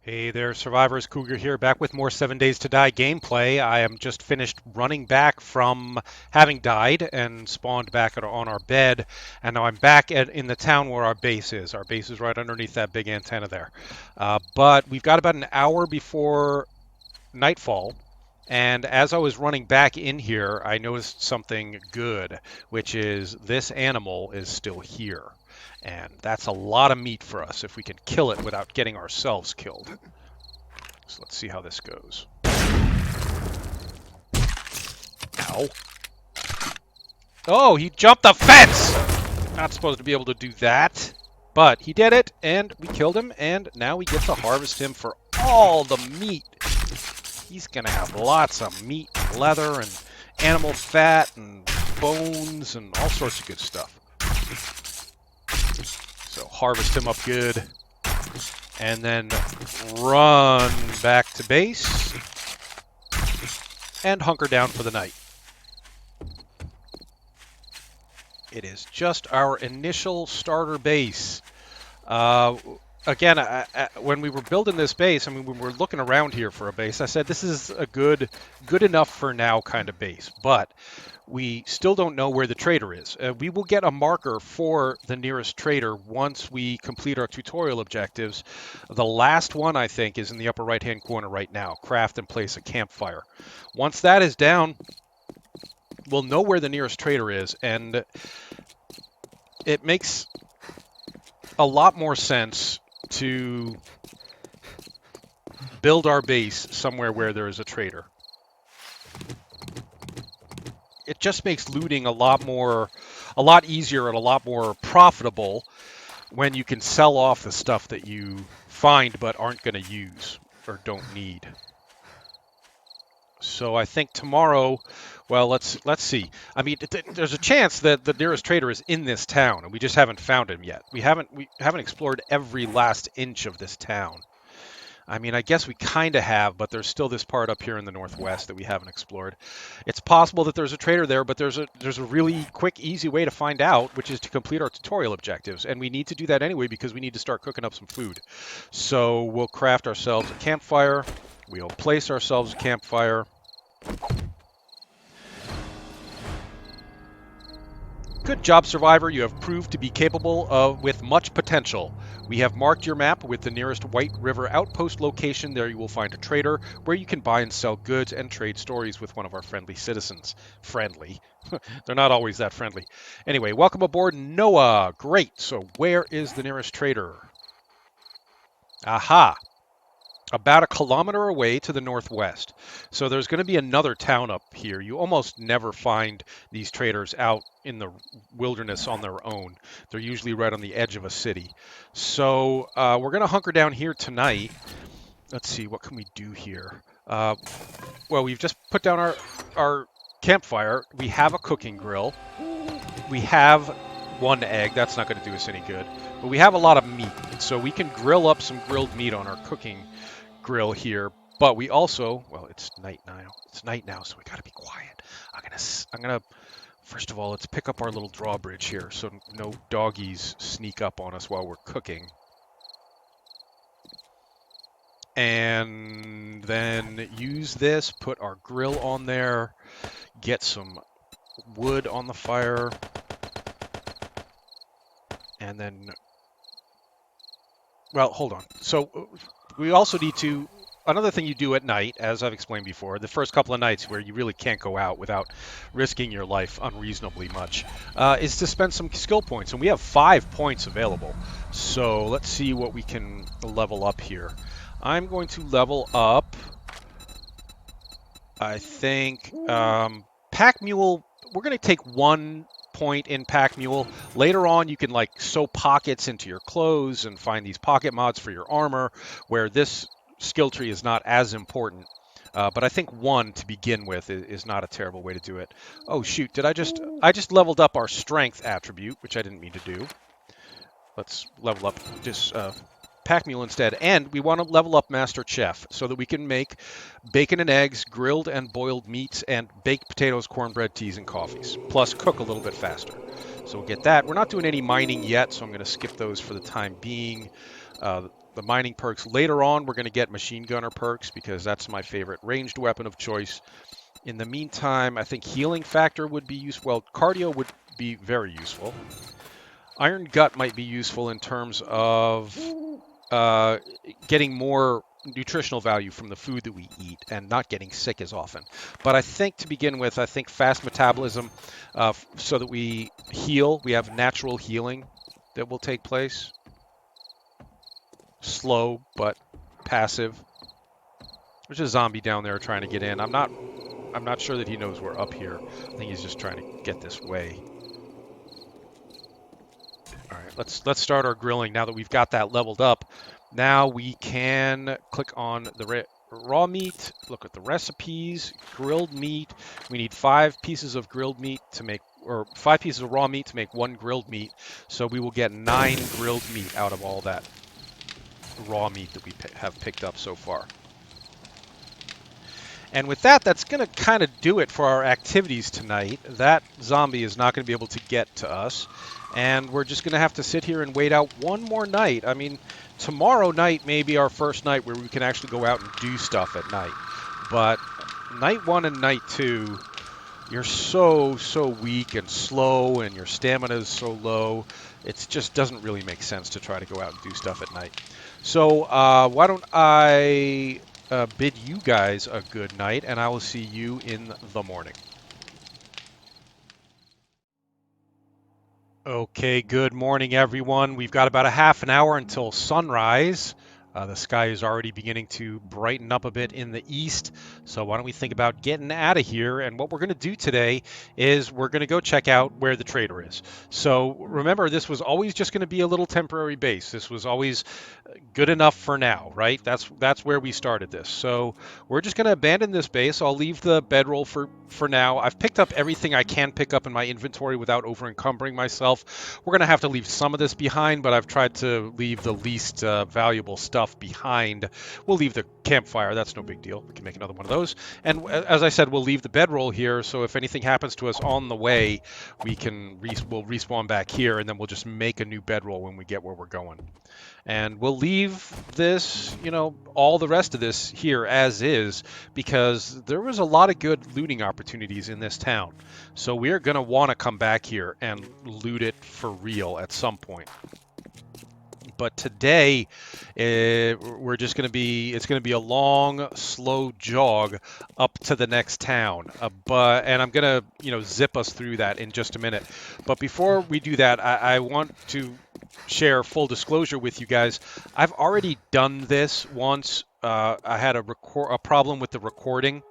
Hey there, survivors. Cougar here, back with more 7 Days to Die gameplay. I am just finished running back from having died and spawned back on our bed, and now I'm back in the town where our base is. Our base is right underneath that big antenna there. But we've got about an hour before nightfall, and as I was running back in here, I noticed something good, which is this animal is still here. And that's a lot of meat for us if we can kill it without getting ourselves killed. So let's see how this goes. Ow. Oh, he jumped the fence! Not supposed to be able to do that. But he did it, and we killed him, and now we get to harvest him for all the meat. He's going to have lots of meat and leather and animal fat and bones and all sorts of good stuff. So harvest him up good. And then run back to base and hunker down for the night. It is just our initial starter base. Again, when we were building this base, I mean, when we were looking around here for a base, I said this is a good enough for now kind of base. But we still don't know where the trader is. We will get a marker for the nearest trader once we complete our tutorial objectives. The last one, I think, is in the upper right-hand corner right now. Craft and place a campfire. Once that is down, we'll know where the nearest trader is, and it makes a lot more sense to build our base somewhere where there is a trader. It just makes looting a lot easier and a lot more profitable when you can sell off the stuff that you find but aren't going to use or don't need. So I think tomorrow, well, let's see. I mean, there's a chance that the nearest trader is in this town, and we just haven't found him yet. We haven't explored every last inch of this town. I mean, I guess we kind of have, but there's still this part up here in the northwest that we haven't explored. It's possible that there's a trader there, but there's a really quick, easy way to find out, which is to complete our tutorial objectives. And we need to do that anyway because we need to start cooking up some food. So we'll craft ourselves a campfire. We'll place ourselves a campfire. Good job, Survivor. You have proved to be capable with much potential. We have marked your map with the nearest White River outpost location. There you will find a trader where you can buy and sell goods and trade stories with one of our friendly citizens. Friendly. They're not always that friendly. Anyway, welcome aboard, Noah. Great. So where is the nearest trader? Aha. About a kilometer away to the northwest. So there's going to be another town up here. You almost never find these traders out in the wilderness on their own. They're usually right on the edge of a city. So we're going to hunker down here tonight. Let's see, what can we do here? Well, we've just put down our campfire. We have a cooking grill. We have one egg. That's not going to do us any good. But we have a lot of meat, so we can grill up some grilled meat on our cooking grill here. But we also, well, it's night now. It's night now, so we got to be quiet. I'm gonna first of all, let's pick up our little drawbridge here so no doggies sneak up on us while we're cooking. And then use this, put our grill on there, get some wood on the fire, and then, well, hold on. So we also need to, another thing you do at night, as I've explained before, the first couple of nights where you really can't go out without risking your life unreasonably much, is to spend some skill points. And we have 5 points available. So let's see what we can level up here. I'm going to level up, I think, Pack Mule. We're going to take 1 point in Pack Mule. Later on, you can like sew pockets into your clothes and find these pocket mods for your armor, where this skill tree is not as important. But I think 1 to begin with is not a terrible way to do it. Oh shoot, I just leveled up our strength attribute, which I didn't mean to do. Let's level up this Pack Mule instead. And we want to level up Master Chef so that we can make bacon and eggs, grilled and boiled meats, and baked potatoes, cornbread, teas, and coffees. Plus cook a little bit faster. So we'll get that. We're not doing any mining yet, so I'm going to skip those for the time being. the mining perks. Later on, we're going to get machine gunner perks because that's my favorite ranged weapon of choice. In the meantime, I think healing factor would be useful. Well, cardio would be very useful. Iron gut might be useful in terms of getting more nutritional value from the food that we eat and not getting sick as often. But I think to begin with, I think fast metabolism so that we heal, we have natural healing that will take place. Slow, but passive. There's a zombie down there trying to get in. I'm not sure that he knows we're up here. I think he's just trying to get this way. All right, let's start our grilling now that we've got that leveled up. Now we can click on the raw meat, look at the recipes, grilled meat. We need 5 pieces of grilled meat to make, or 5 pieces of raw meat to make 1 grilled meat. So we will get 9 grilled meat out of all that raw meat that we have picked up so far. And with that, that's going to kind of do it for our activities tonight. That zombie is not going to be able to get to us. And we're just going to have to sit here and wait out one more night. I mean, tomorrow night may be our first night where we can actually go out and do stuff at night. But night 1 and night 2, you're so weak and slow, and your stamina is so low. It just doesn't really make sense to try to go out and do stuff at night. So why don't I bid you guys a good night, and I will see you in the morning. Okay, good morning, everyone. We've got about a half an hour until sunrise. The sky is already beginning to brighten up a bit in the east. So why don't we think about getting out of here? And what we're going to do today is we're going to go check out where the trader is. So remember, this was always just going to be a little temporary base. This was always good enough for now, right? That's where we started this. So we're just going to abandon this base. I'll leave the bedroll for now. I've picked up everything I can pick up in my inventory without over encumbering myself. We're going to have to leave some of this behind, but I've tried to leave the least valuable stuff behind. We'll leave the campfire. That's no big deal. We can make another one of those. And as I said, we'll leave the bedroll here. So if anything happens to us on the way, we'll respawn back here, and then we'll just make a new bedroll when we get where we're going. And we'll leave this, all the rest of this here as is, because there was a lot of good looting opportunities in this town. So we're going to want to come back here and loot it for real at some point. But today, it's going to be a long, slow jog up to the next town. And I'm going to, zip us through that in just a minute. But before we do that, I want to share full disclosure with you guys. I've already done this once. I had a problem with the recording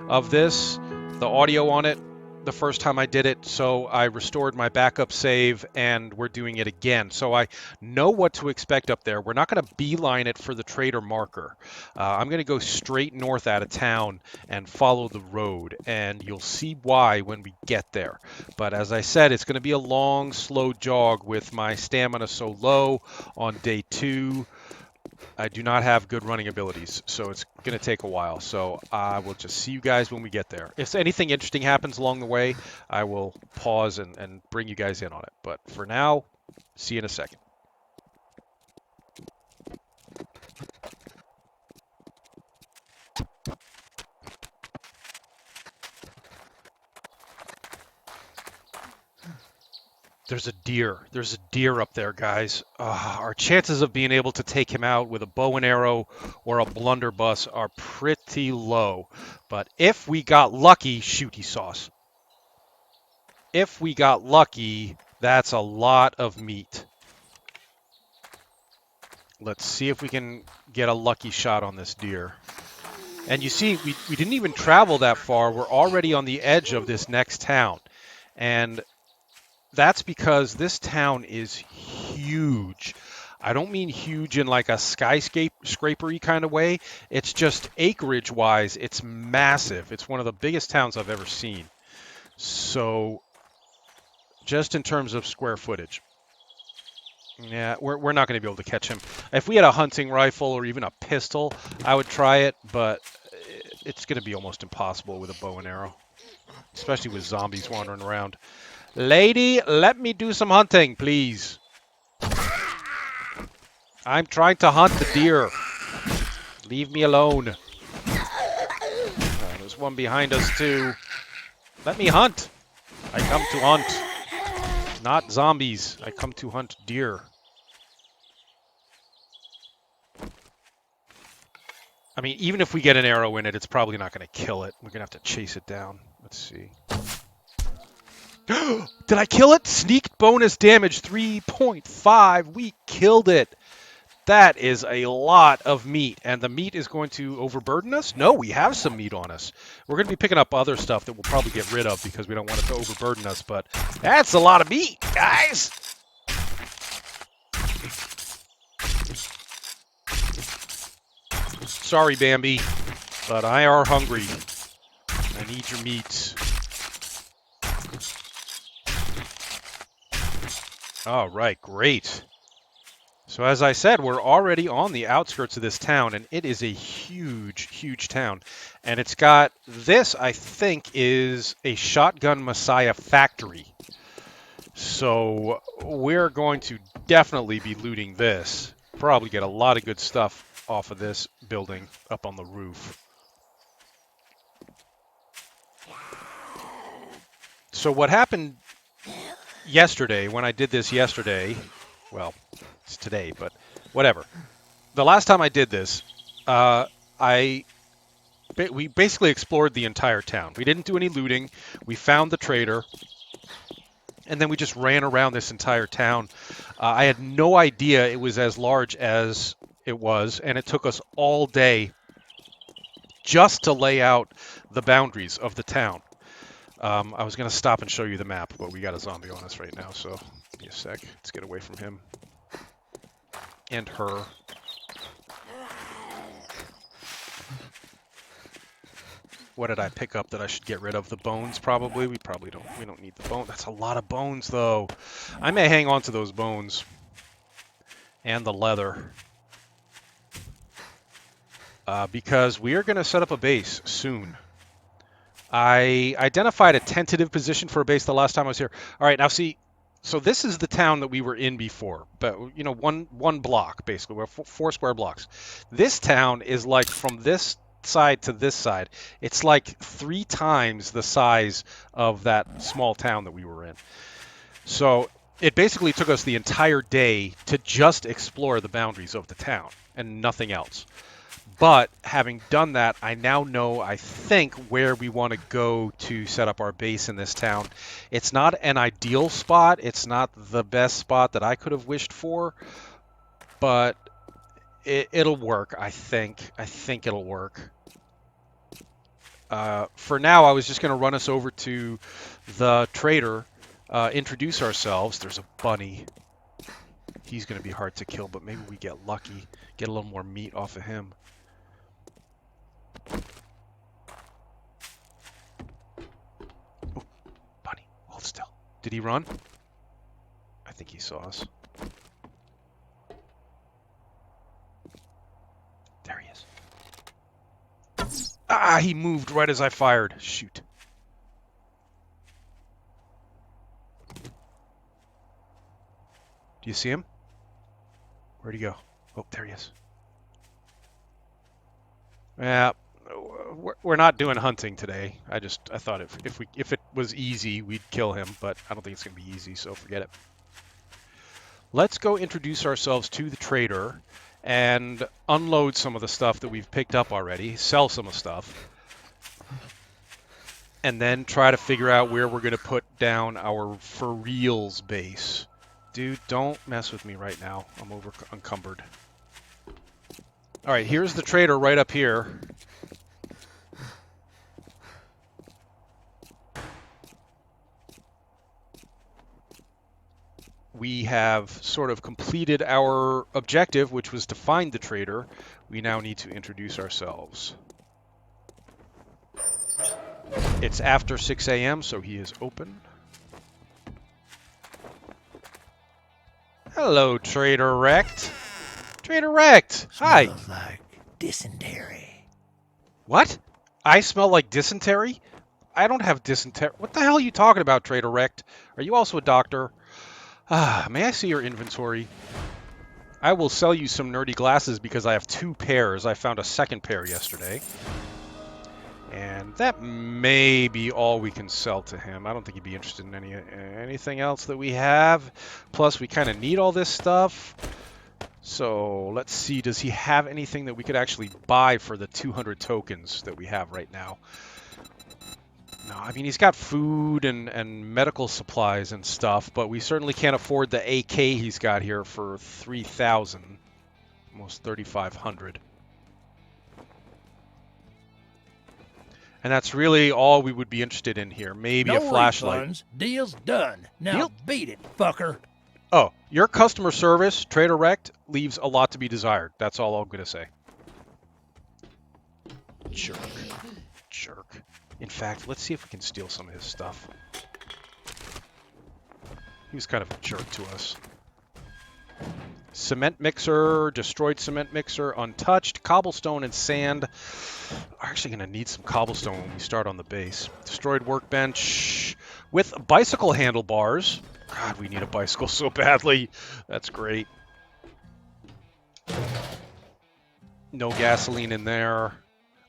of this, the audio on it, the first time I did it, so I restored my backup save, and we're doing it again. So I know what to expect up there. We're not going to beeline it for the trader marker. I'm going to go straight north out of town and follow the road, and you'll see why when we get there. But as I said, it's going to be a long, slow jog with my stamina so low on day 2. I do not have good running abilities, so it's going to take a while. So I will just see you guys when we get there. If anything interesting happens along the way, I will pause and bring you guys in on it. But for now, see you in a second. There's a deer. There's a deer up there, guys. Our chances of being able to take him out with a bow and arrow or a blunderbuss are pretty low. But if we got lucky, shooty sauce. If we got lucky, that's a lot of meat. Let's see if we can get a lucky shot on this deer. And you see, we didn't even travel that far. We're already on the edge of this next town. And that's because this town is huge. I don't mean huge in like a skyscraper-y kind of way. It's just acreage-wise, it's massive. It's one of the biggest towns I've ever seen. So, just in terms of square footage. Yeah, we're not going to be able to catch him. If we had a hunting rifle or even a pistol, I would try it, but it's going to be almost impossible with a bow and arrow, especially with zombies wandering around. Lady, let me do some hunting, please. I'm trying to hunt the deer. Leave me alone. There's one behind us, too. Let me hunt. I come to hunt. Not zombies. I come to hunt deer. I mean, even if we get an arrow in it, it's probably not going to kill it. We're going to have to chase it down. Let's see. Did I kill it? Sneak bonus damage 3.5. We killed it. That is a lot of meat. And the meat is going to overburden us? No, we have some meat on us. We're going to be picking up other stuff that we'll probably get rid of because we don't want it to overburden us. But that's a lot of meat, guys. Sorry, Bambi, but I are hungry. I need your meat. All right, great. So as I said, we're already on the outskirts of this town, and it is a huge, huge town. And it's got this, I think, is a Shotgun Messiah factory. So we're going to definitely be looting this. Probably get a lot of good stuff off of this building up on the roof. So what happened yesterday, when I did this yesterday, well, it's today, but whatever. The last time I did this, we basically explored the entire town. We didn't do any looting. We found the trader, and then we just ran around this entire town. I had no idea it was as large as it was, and it took us all day just to lay out the boundaries of the town. I was going to stop and show you the map, but we got a zombie on us right now, so give me a sec. Let's get away from him. And her. What did I pick up that I should get rid of? The bones, probably? We don't need the bone. That's a lot of bones, though. I may hang on to those bones. And the leather. Because we are going to set up a base soon. I identified a tentative position for a base the last time I was here. All right, now see, so this is the town that we were in before, but you know, one block basically. We're 4 square blocks. This town is like from this side to this side. It's like 3 times the size of that small town that we were in. So it basically took us the entire day to just explore the boundaries of the town and nothing else. But having done that, I now know, I think, where we want to go to set up our base in this town. It's not an ideal spot. It's not the best spot that I could have wished for, but it'll work, I think. I think it'll work. For now, I was just going to run us over to the trader, introduce ourselves. There's a bunny. He's going to be hard to kill, but maybe we get lucky, get a little more meat off of him. Oh, bunny, hold still. Did he run? I think he saw us. There he is. Ah, he moved right as I fired. Shoot. Do you see him? Where'd he go? Oh, there he is. Yeah, we're not doing hunting today. I thought if it was easy, we'd kill him, but I don't think it's gonna be easy, so forget it. Let's go introduce ourselves to the trader and unload some of the stuff that we've picked up already, sell some of the stuff, and then try to figure out where we're gonna put down our for reals base. Dude, don't mess with me right now. I'm encumbered. All right, here's the trader right up here. We have sort of completed our objective, which was to find the trader. We now need to introduce ourselves. It's after 6 a.m., so he is open. Hello, Trader Rekt. Trader Rekt, hi. Smells like dysentery. What? I smell like dysentery? I don't have dysentery. What the hell are you talking about, Trader Rekt? Are you also a doctor? May I see your inventory? I will sell you some nerdy glasses because I have 2 pairs. I found a second pair yesterday. And that may be all we can sell to him. I don't think he'd be interested in anything else that we have. Plus, we kind of need all this stuff. So let's see, does he have anything that we could actually buy for the 200 tokens that we have right now? No, I mean, he's got food and medical supplies and stuff, but we certainly can't afford the AK he's got here for 3,000, almost 3,500. And that's really all we would be interested in here. Maybe a flashlight. Refunds. Deal's done. Now Deal? beat it, fucker. Oh, your customer service, Trader Rekt, leaves a lot to be desired. That's all I'm going to say. Jerk. Jerk. In fact, let's see if we can steal some of his stuff. He was kind of a jerk to us. Cement mixer, destroyed cement mixer, untouched. Cobblestone and sand. We're actually going to need some cobblestone when we start on the base. Destroyed workbench with bicycle handlebars. God, we need a bicycle so badly. That's great. No gasoline in there.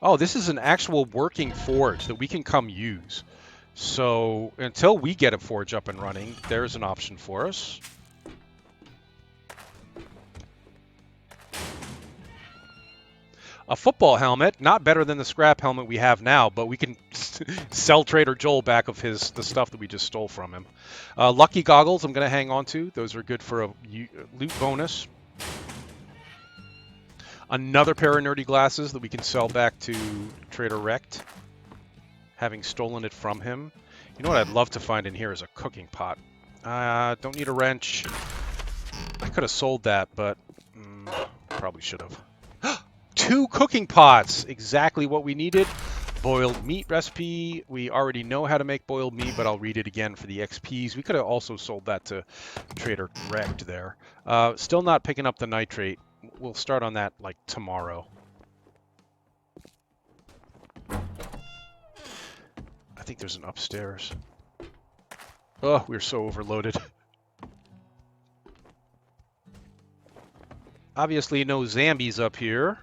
Oh, this is an actual working forge that we can come use. So until we get a forge up and running, there's an option for us. A football helmet, not better than the scrap helmet we have now, but we can sell Trader Joel back of the stuff that we just stole from him. Lucky goggles I'm going to hang on to. Those are good for a loot bonus. Another pair of nerdy glasses that we can sell back to Trader Rekt, having stolen it from him. You know what I'd love to find in here is a cooking pot. Don't need a wrench. I could have sold that, but probably should have. 2 cooking pots! Exactly what we needed. Boiled meat recipe. We already know how to make boiled meat, but I'll read it again for the XPs. We could have also sold that to Trader Rekt there. Still not picking up the nitrate. We'll start on that, like, tomorrow. I think there's an upstairs. Oh, we're so overloaded. Obviously, no zombies up here.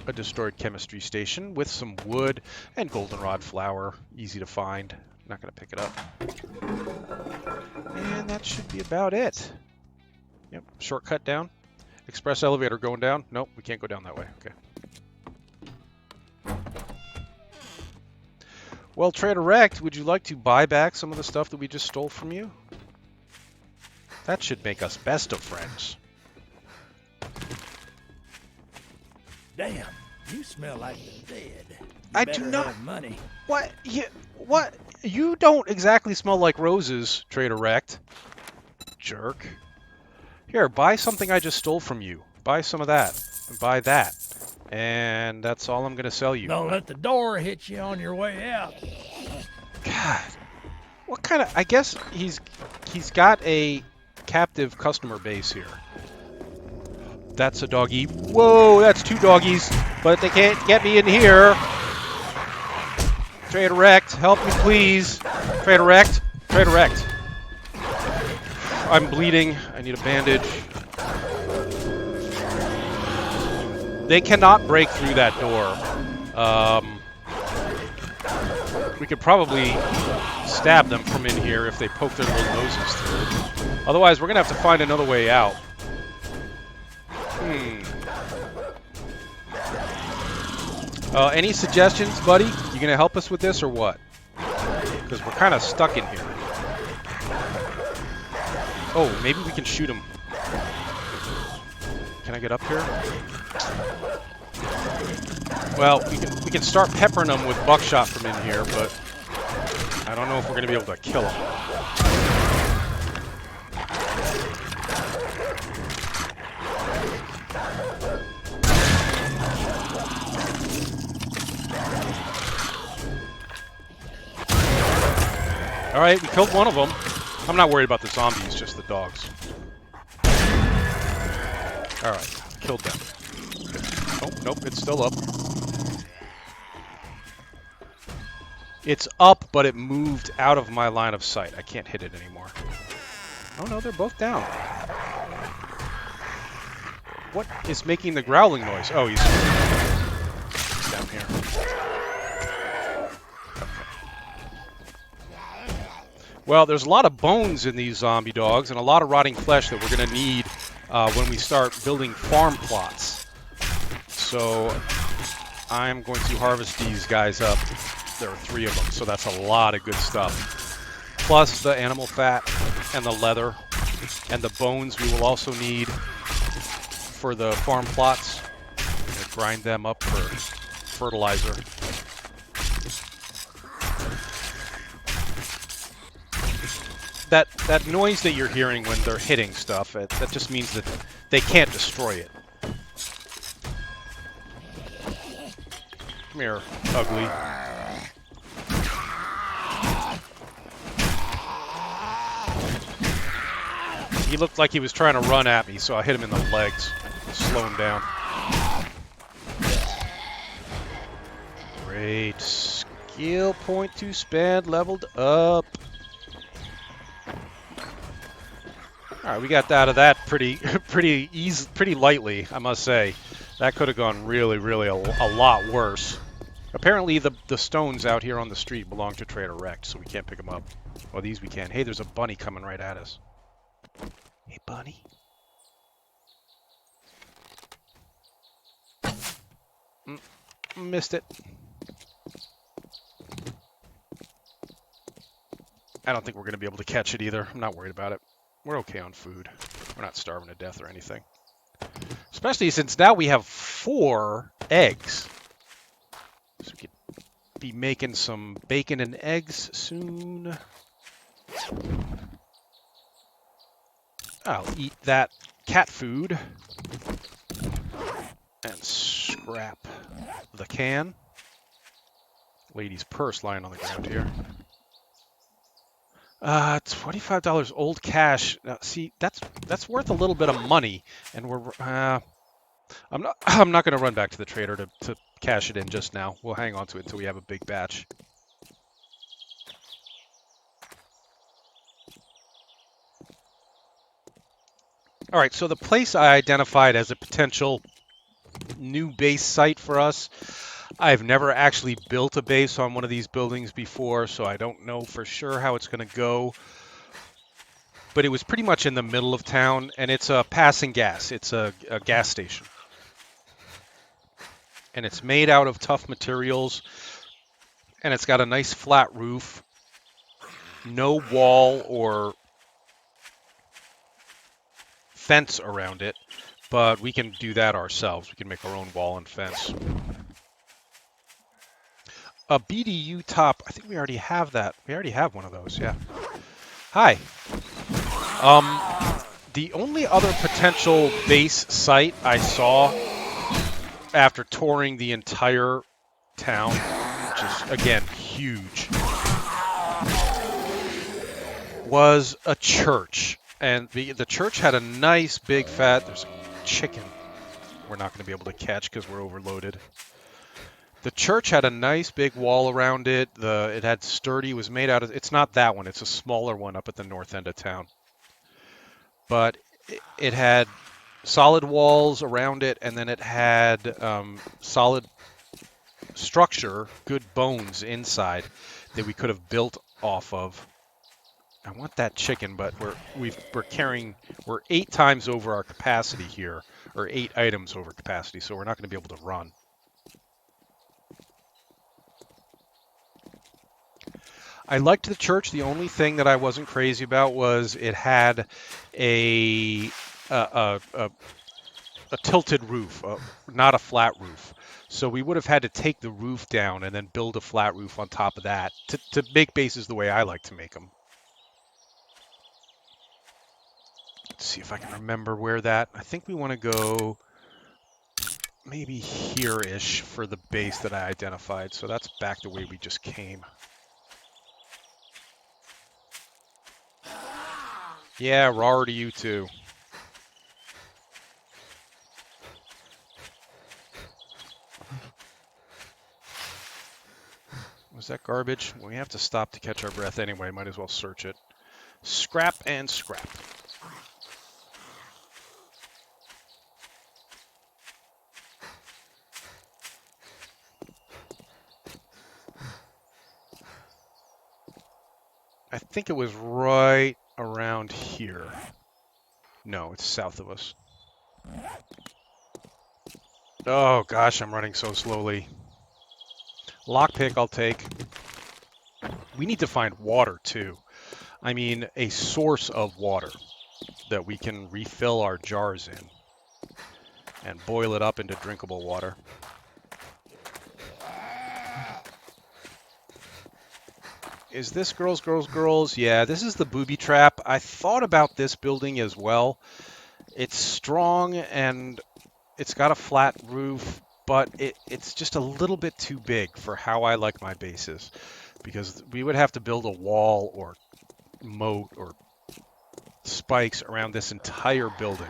A destroyed chemistry station with some wood and goldenrod flour. Easy to find. Not going to pick it up. And that should be about it. Yep, shortcut down. Express elevator going down. Nope, we can't go down that way. Okay. Well, Trader Rekt, would you like to buy back some of the stuff that we just stole from you? That should make us best of friends. Damn, you smell like the dead. You I better do not. have money. What? What? You don't exactly smell like roses, Trader Rekt. Jerk. Here, buy something I just stole from you. Buy some of that. Buy that. And that's all I'm going to sell you. Don't let the door hit you on your way out. God. What kind of... I guess he's got a captive customer base here. That's a doggy. Whoa, that's 2 doggies. But they can't get me in here. Trader Rekt, help me please. Trader Rekt. Trader Rekt. I'm bleeding. I need a bandage. They cannot break through that door. We could probably stab them from in here if they poke their little noses through. Otherwise, we're going to have to find another way out. Any suggestions, buddy? You going to help us with this or what? Because we're kind of stuck in here. Oh, maybe we can shoot him. Can I get up here? Well, we can start peppering them with buckshot from in here, but I don't know if we're going to be able to kill them. All right, we killed one of them. I'm not worried about the zombies, just the dogs. All right, killed them. Oh, nope, it's still up. It's up, but it moved out of my line of sight. I can't hit it anymore. Oh no, they're both down. What is making the growling noise? Oh, he's down here. Well, there's a lot of bones in these zombie dogs and a lot of rotting flesh that we're going to need when we start building farm plots. So I'm going to harvest these guys up. There are 3 of them, so that's a lot of good stuff. Plus the animal fat and the leather and the bones we will also need for the farm plots. We'll grind them up for fertilizer. That noise that you're hearing when they're hitting stuff, that just means that they can't destroy it. Come here, ugly. He looked like he was trying to run at me, so I hit him in the legs. Slow him down. Great. Skill point to spend, leveled up. Alright, we got out of that pretty lightly, I must say. That could have gone really, really a lot worse. Apparently the stones out here on the street belong to Trader Rekt, so we can't pick them up. Well, these we can. Hey, there's a bunny coming right at us. Hey, bunny. Missed it. I don't think we're going to be able to catch it either. I'm not worried about it. We're okay on food. We're not starving to death or anything. Especially since now we have 4 eggs. So we could be making some bacon and eggs soon. I'll eat that cat food and scrap the can. Lady's purse lying on the ground here. $25 old cash. Now, see, that's worth a little bit of money, and we're I'm not going to run back to the trader to cash it in just now. We'll hang on to it until we have a big batch. All right, so the place I identified as a potential new base site for us, I've never actually built a base on one of these buildings before, so I don't know for sure how it's going to go. But it was pretty much in the middle of town, and it's a passing gas. It's a gas station. And it's made out of tough materials, and it's got a nice flat roof, no wall or fence around it, but we can do that ourselves. We can make our own wall and fence. A BDU top, I think we already have that. We already have one of those, yeah. Hi. The only other potential base site I saw after touring the entire town, which is, again, huge, was a church. And the church had a nice big fat, there's a chicken we're not going to be able to catch because we're overloaded. The church had a nice big wall around it. It had sturdy, was made out of, it's not that one, it's a smaller one up at the north end of town. But it had solid walls around it, and then it had solid structure, good bones inside that we could have built off of. I want that chicken, but we're 8 times over our capacity here, or 8 items over capacity, so we're not going to be able to run. I liked the church. The only thing that I wasn't crazy about was it had a tilted roof, not a flat roof. So we would have had to take the roof down and then build a flat roof on top of that to make bases the way I like to make them. Let's see if I can remember where that. I think we want to go maybe here-ish for the base that I identified. So that's back the way we just came. Yeah, rawr to you too. Was that garbage? Well, we have to stop to catch our breath anyway. Might as well search it. Scrap and scrap. I think it was right around here. No, it's south of us. Oh gosh, I'm running so slowly. Lockpick I'll take. We need to find water too. I mean, a source of water that we can refill our jars in and boil it up into drinkable water. Is this girls, girls, girls? Yeah, this is the booby trap. I thought about this building as well. It's strong and it's got a flat roof, but it's just a little bit too big for how I like my bases, because we would have to build a wall or moat or spikes around this entire building,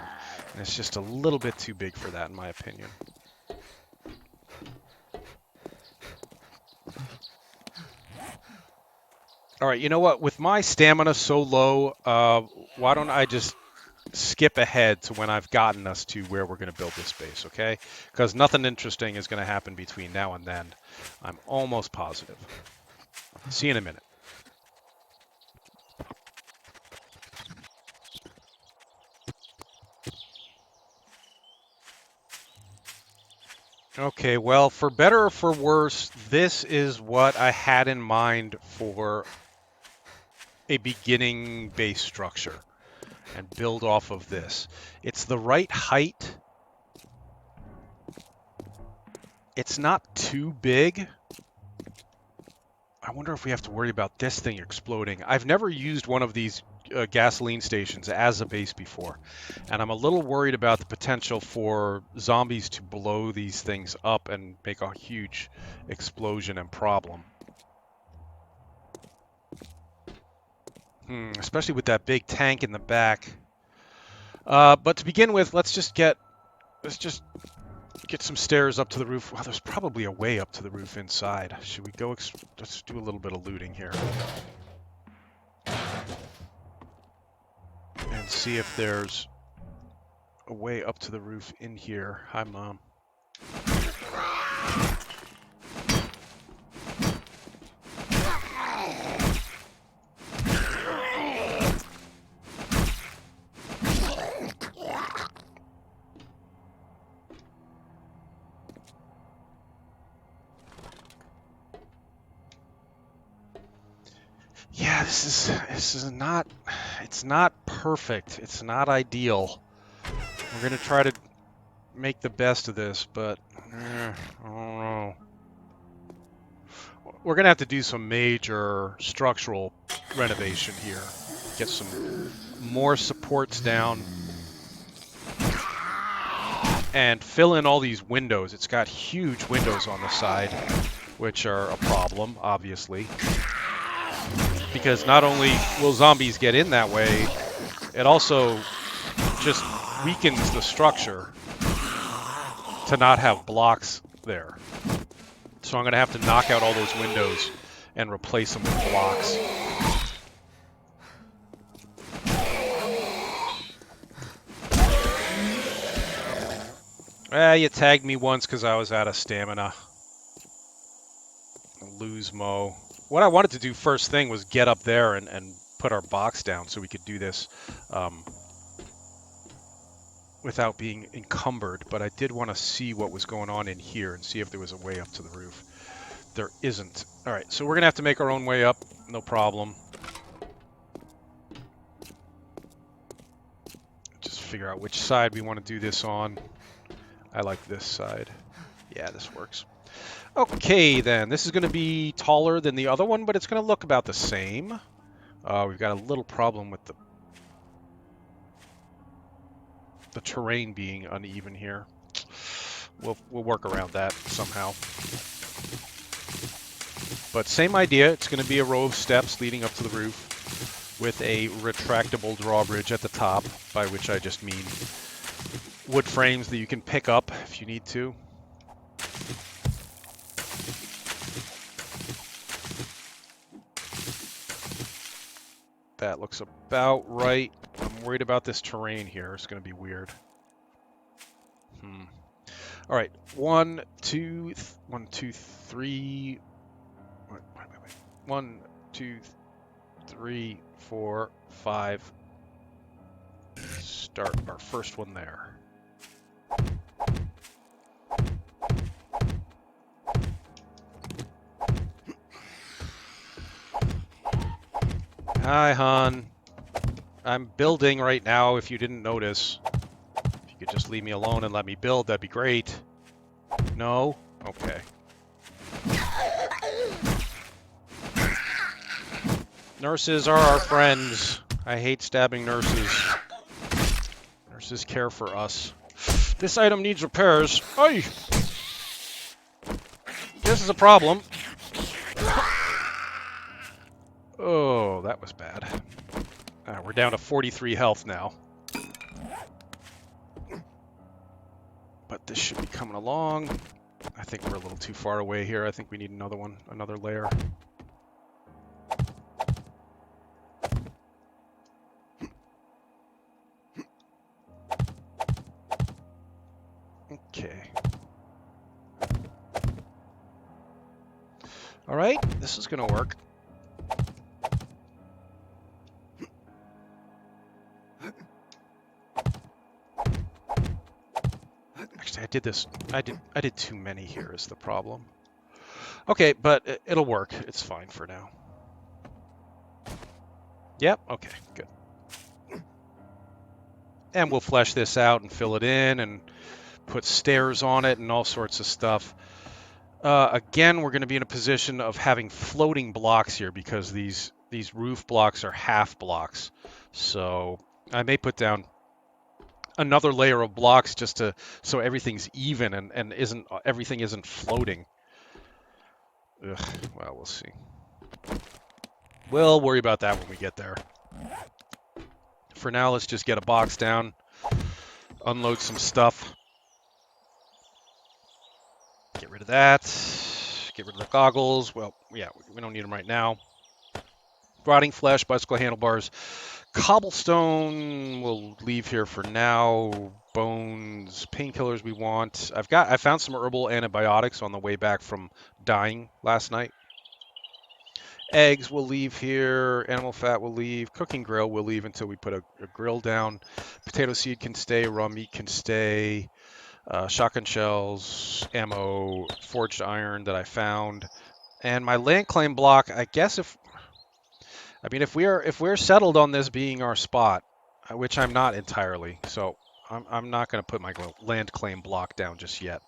and it's just a little bit too big for that in my opinion. All right, you know what? With my stamina so low, why don't I just skip ahead to when I've gotten us to where we're going to build this base, okay? Because nothing interesting is going to happen between now and then. I'm almost positive. See you in a minute. Okay, well, for better or for worse, this is what I had in mind for a beginning base structure and build off of this. It's the right height. It's not too big. I wonder if we have to worry about this thing exploding. I've never used one of these gasoline stations as a base before, and I'm a little worried about the potential for zombies to blow these things up and make a huge explosion and problem. Especially with that big tank in the back. But to begin with, let's just get some stairs up to the roof. Well, there's probably a way up to the roof inside. Should we go? Let's do a little bit of looting here and see if there's a way up to the roof in here. Hi, Mom. Yeah, this is not, it's not perfect. It's not ideal. We're gonna try to make the best of this, but I don't know. We're gonna have to do some major structural renovation here. Get some more supports down and fill in all these windows. It's got huge windows on the side, which are a problem, obviously, because not only will zombies get in that way, it also just weakens the structure to not have blocks there. So I'm going to have to knock out all those windows and replace them with blocks. You tagged me once because I was out of stamina. Lose Mo. What I wanted to do first thing was get up there and put our box down so we could do this without being encumbered, but I did want to see what was going on in here and see if there was a way up to the roof. There isn't. All right, so we're going to have to make our own way up. No problem. Just figure out which side we want to do this on. I like this side. Yeah, this works. Okay, then. This is going to be taller than the other one, but it's going to look about the same. We've got a little problem with the terrain being uneven here. We'll work around that somehow. But same idea. It's going to be a row of steps leading up to the roof with a retractable drawbridge at the top, by which I just mean wood frames that you can pick up if you need to. That looks about right. I'm worried about this terrain here. It's going to be weird. All right, 1, 2, 1, 2, 3. Wait. 1, 2, 3, 4, 5. Start our first one there. Hi, hon. I'm building right now, if you didn't notice. If you could just leave me alone and let me build, that'd be great. No? Okay. Nurses are our friends. I hate stabbing nurses. Nurses care for us. This item needs repairs. Oi! This is a problem. Oh, that was bad. We're down to 43 health now. But this should be coming along. I think we're a little too far away here. I think we need another one, another layer. Okay. All right, this is going to work. Actually, I did this. I did too many here is the problem. Okay, but it'll work. It's fine for now. Yep, okay, good. And we'll flesh this out and fill it in and put stairs on it and all sorts of stuff. Again, we're going to be in a position of having floating blocks here because these roof blocks are half blocks. So I may put down another layer of blocks just to so everything's even and everything isn't floating. Ugh, well, we'll see. We'll worry about that when we get there. For now, let's just get a box down, unload some stuff. Get rid of that. Get rid of the goggles. Well, yeah, we don't need them right now. Rotting flesh, bicycle handlebars. Cobblestone we'll leave here for now. Bones, painkillers we want. I found some herbal antibiotics on the way back from dying last night. Eggs we'll leave here. Animal fat we'll leave. Cooking grill we'll leave until we put a grill down. Potato seed can stay. Raw meat can stay. Shotgun shells, ammo, forged iron that I found, and my land claim block. I guess if we're settled on this being our spot, which I'm not entirely, so I'm not going to put my land claim block down just yet.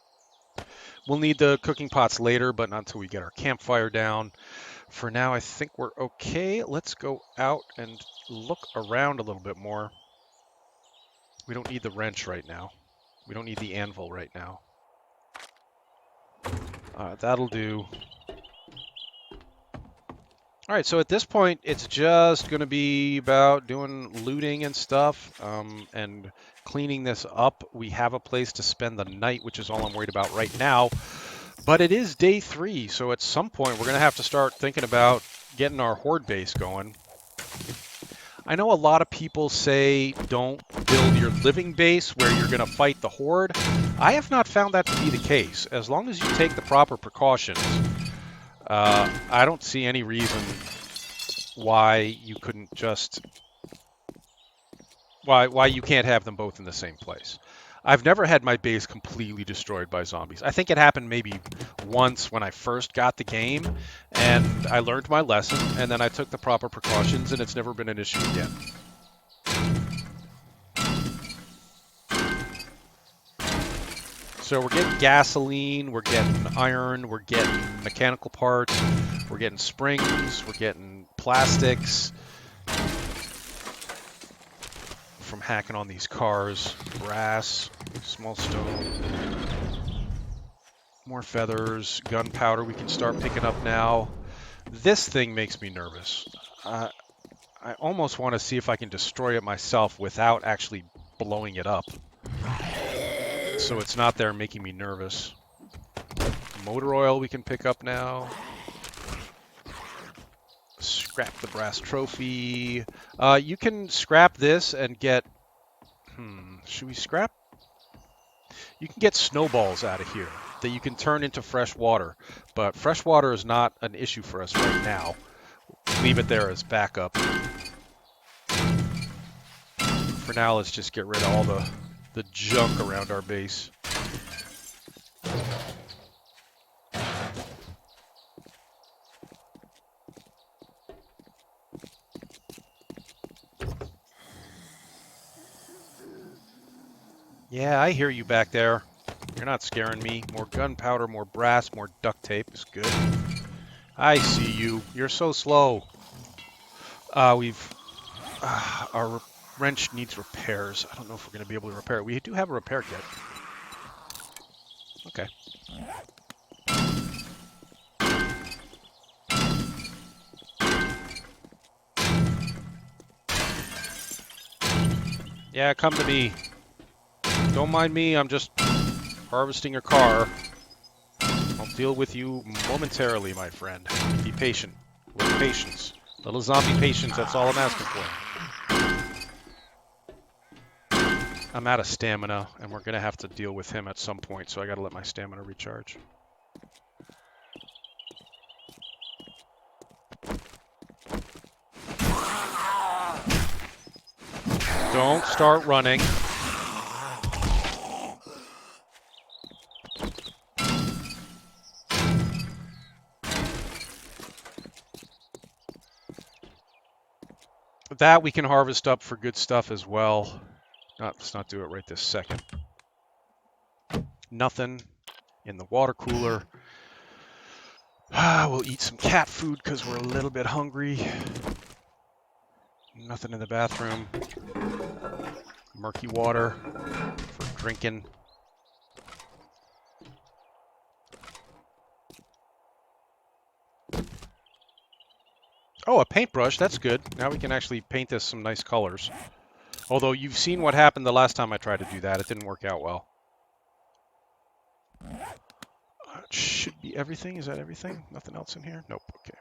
We'll need the cooking pots later, but not until we get our campfire down. For now, I think we're okay. Let's go out and look around a little bit more. We don't need the wrench right now. We don't need the anvil right now. That'll do. All right, so at this point, it's just going to be about doing looting and stuff and cleaning this up. We have a place to spend the night, which is all I'm worried about right now. But it is day 3, so at some point, we're going to have to start thinking about getting our horde base going. I know a lot of people say don't build your living base where you're going to fight the horde. I have not found that to be the case. As long as you take the proper precautions, I don't see any reason why you couldn't just why you can't have them both in the same place. I've never had my base completely destroyed by zombies. I think it happened maybe once when I first got the game, and I learned my lesson, and then I took the proper precautions, and it's never been an issue again. So we're getting gasoline, we're getting iron, we're getting mechanical parts, we're getting springs, we're getting plastics from hacking on these cars, brass, small stone, more feathers, gunpowder we can start picking up now. This thing makes me nervous. I almost want to see if I can destroy it myself without actually blowing it up. So it's not there making me nervous. Motor oil we can pick up now. Scrap the brass trophy. You can scrap this and get... should we scrap? You can get snowballs out of here that you can turn into fresh water. But fresh water is not an issue for us right now. leave it there as backup. For now, let's just get rid of all the junk around our base. Yeah, I hear you back there. You're not scaring me. More gunpowder, more brass, more duct tape is good. I see you. You're so slow. Our wrench needs repairs. I don't know if we're going to be able to repair it. We do have a repair kit. Okay. Yeah, come to me. Don't mind me. I'm just harvesting your car. I'll deal with you momentarily, my friend. Be patient. With patience. Little zombie patience, that's all I'm asking for. I'm out of stamina, and we're going to have to deal with him at some point, so I got to let my stamina recharge. Don't start running. That we can harvest up for good stuff as well. Let's not do it right this second. Nothing in the water cooler. We'll eat some cat food because we're a little bit hungry. Nothing in the bathroom. Murky water for drinking. Oh, a paintbrush. That's good. Now we can actually paint this some nice colors. Although you've seen what happened the last time I tried to do that. It didn't work out well. It should be everything. Is that everything? Nothing else in here? Nope. Okay.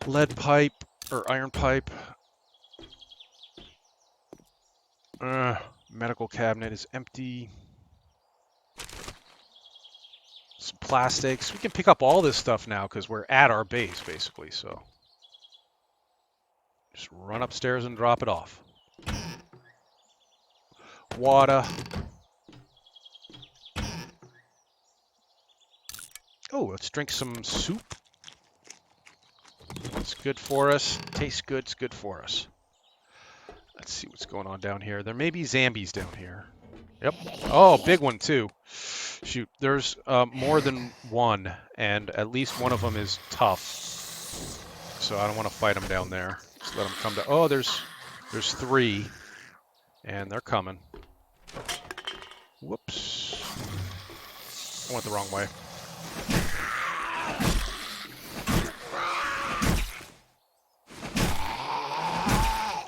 Lead pipe or iron pipe. Medical cabinet is empty. Some plastics. We can pick up all this stuff now because we're at our base, basically. So just run upstairs and drop it off. Water. Oh, let's drink some soup. It's good for us. Tastes good. It's good for us. Let's see what's going on down here. There may be zombies down here. Yep. Oh, big one too. Shoot, there's more than one, and at least one of them is tough. So I don't want to fight them down there. Just let them come to. Oh, there's three, and they're coming. Whoops. I went the wrong way.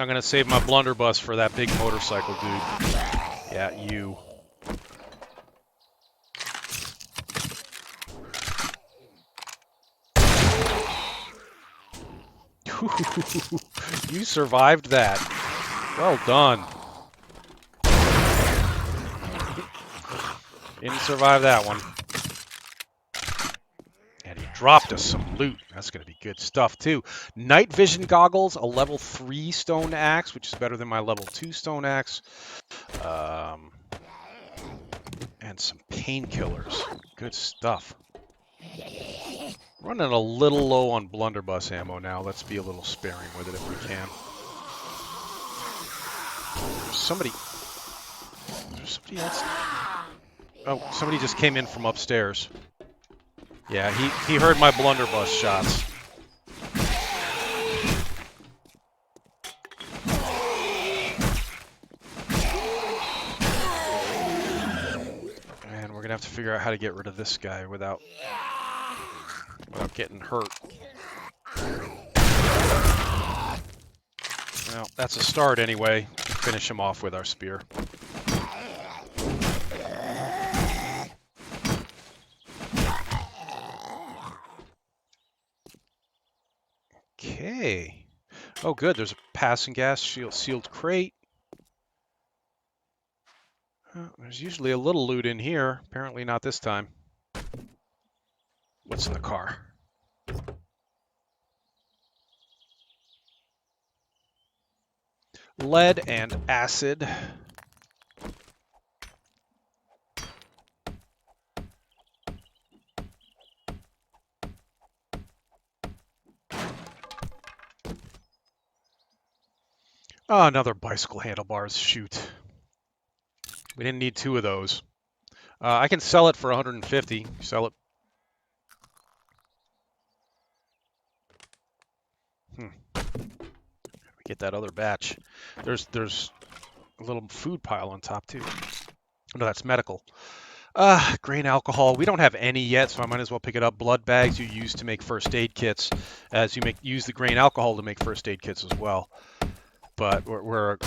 I'm gonna save my blunderbuss for that big motorcycle dude. Yeah, you. You survived that. Well done. Didn't survive that one. And he dropped us some loot. That's going to be good stuff, too. Night vision goggles, a level 3 stone axe, which is better than my level 2 stone axe. And some painkillers. Good stuff. Running a little low on blunderbuss ammo now. Let's be a little sparing with it if we can. There's somebody else? Oh, somebody just came in from upstairs. Yeah, he heard my blunderbuss shots. And we're gonna have to figure out how to get rid of this guy without getting hurt. Well, that's a start anyway. Finish him off with our spear. Okay. Oh, good. There's a passing gas sealed crate. There's usually a little loot in here. Apparently not this time. What's in the car? Lead and acid. Oh, another bicycle handlebars. Shoot. We didn't need 2 of those. I can sell it for 150. Sell it. Get that other batch. There's a little food pile on top too. No, that's medical. Grain alcohol. We don't have any yet, so I might as well pick it up. Blood bags you use to make first aid kits, as you use the grain alcohol to make first aid kits as well. But we're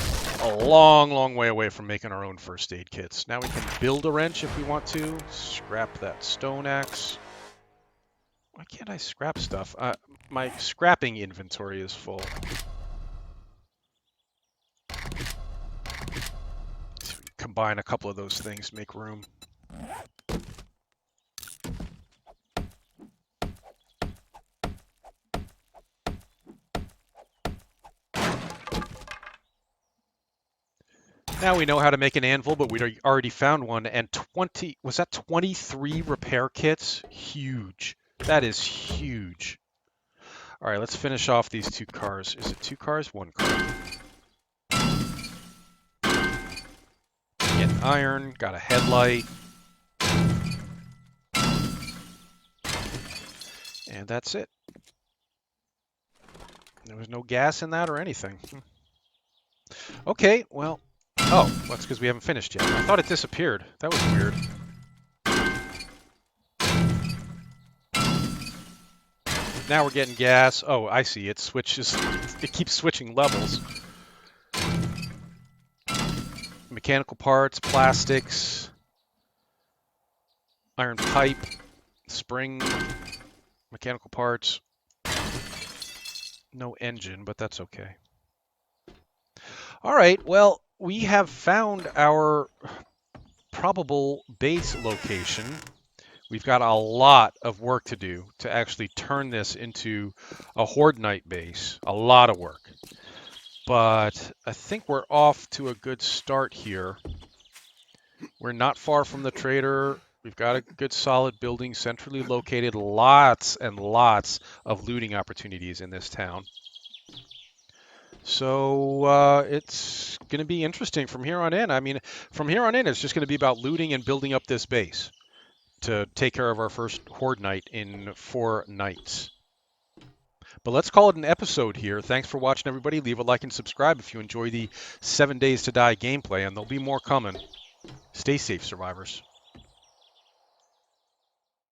a long, long way away from making our own first aid kits. Now we can build a wrench if we want to. Scrap that stone axe. Why can't I scrap stuff? My scrapping inventory is full. So we combine a couple of those things, make room. Now we know how to make an anvil, but we already found one. And 23 repair kits? Huge. That is huge. All right, let's finish off these 2 cars. Is it 2 cars? 1 car. Get iron, got a headlight. And that's it. There was no gas in that or anything. Okay, well, oh, that's because we haven't finished yet. I thought it disappeared. That was weird. Now we're getting gas. Oh, I see. It switches. It keeps switching levels. Mechanical parts, plastics, iron pipe, spring, mechanical parts. No engine, but that's okay. All right, well, we have found our probable base location. We've got a lot of work to do to actually turn this into a Horde Night base. A lot of work. But I think we're off to a good start here. We're not far from the trader. We've got a good solid building, centrally located. Lots and lots of looting opportunities in this town. So it's going to be interesting from here on in. I mean, from here on in, it's just going to be about looting and building up this base to take care of our first Horde Night in 4 nights. But let's call it an episode here. Thanks for watching, everybody. Leave a like and subscribe if you enjoy the 7 Days to Die gameplay, and there'll be more coming. Stay safe, survivors.